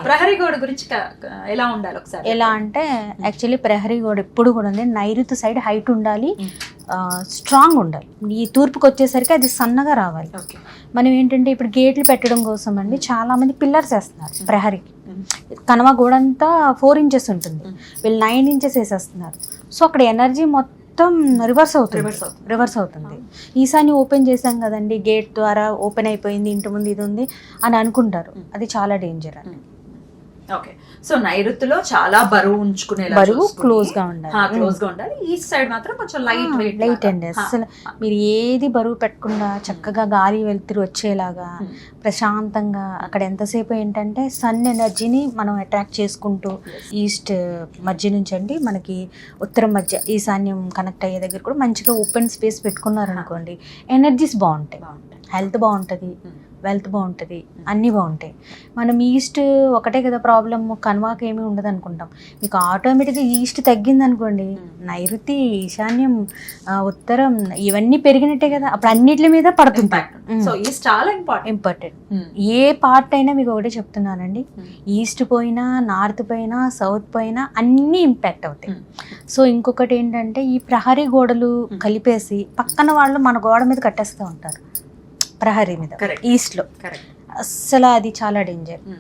ప్రహరీ గోడ గురించి ఎలా ఉండాలి ఒకసారి? ఎలా అంటే యాక్చువల్లీ ప్రహరీ గోడ ఎప్పుడు కూడా ఉంది నైరుతి సైడ్ హైట్ ఉండాలి, స్ట్రాంగ్ ఉండాలి. ఈ తూర్పుకి వచ్చేసరికి అది సన్నగా రావాలి. మనం ఏంటంటే ఇప్పుడు గేట్లు పెట్టడం కోసం అండి చాలా మంది పిల్లర్స్ వేస్తున్నారు ప్రహరీకి. కనవ గోడ అంతా 4 inches ఉంటుంది, వీళ్ళు 9 inches వేసేస్తున్నారు. సో అక్కడ ఎనర్జీ మొత్తం రివర్స్ అవుతుంది. ఈసారి ఓపెన్ చేసాం కదండి, గేట్ ద్వారా ఓపెన్ అయిపోయింది, ఇంటి ముందు ఇది ఉంది అని అనుకుంటారు. అది చాలా డేంజర్ అండి. ఓకే, సో నైరుతిలో చాలా బరువు ఉంచుకునే, బరువు క్లోజ్ గా ఉండాలి. ఈస్ట్ సైడ్ మాత్రం కొంచెం లైట్ అండి. అసలు మీరు ఏది బరువు పెట్టకుండా చక్కగా గాలి వెలుతురు వచ్చేలాగా ప్రశాంతంగా అక్కడ ఎంతసేపు ఏంటంటే సన్ ఎనర్జీని మనం అట్రాక్ట్ చేసుకుంటూ ఈస్ట్ మధ్య నుంచి అండి మనకి ఉత్తరం మధ్య ఈశాన్యం కనెక్ట్ అయ్యే దగ్గర కూడా మంచిగా ఓపెన్ స్పేస్ పెట్టుకున్నారనుకోండి, ఎనర్జీస్ బాగుంటాయి, హెల్త్ బాగుంటుంది, వెల్త్ బాగుంటుంది, అన్నీ బాగుంటాయి. మనం ఈస్ట్ ఒకటే కదా ప్రాబ్లమ్, కన్వాకి ఏమీ ఉండదు అనుకుంటాం. మీకు ఆటోమేటిక్గా ఈస్ట్ తగ్గింది అనుకోండి, నైరుతి, ఈశాన్యం, ఉత్తరం ఇవన్నీ పెరిగినట్టే కదా, అప్పుడు అన్నిటి మీద పడుతుంది. సో ఈస్ట్ చాలా ఇంపార్టెంట్. ఏ పార్ట్ అయినా మీకు ఒకటే చెప్తున్నానండి, ఈస్ట్ పోయినా, నార్త్ పోయినా, సౌత్ పోయినా అన్నీ ఇంపాక్ట్ అవుతాయి. సో ఇంకొకటి ఏంటంటే ఈ ప్రహరీ గోడలు కలిపేసి పక్కన వాళ్ళు మన గోడ మీద కట్టేస్తూ ఉంటారు, ప్రహరీ మీద ఈస్ట్ లో. అస్సలు అది చాలా డేంజర్.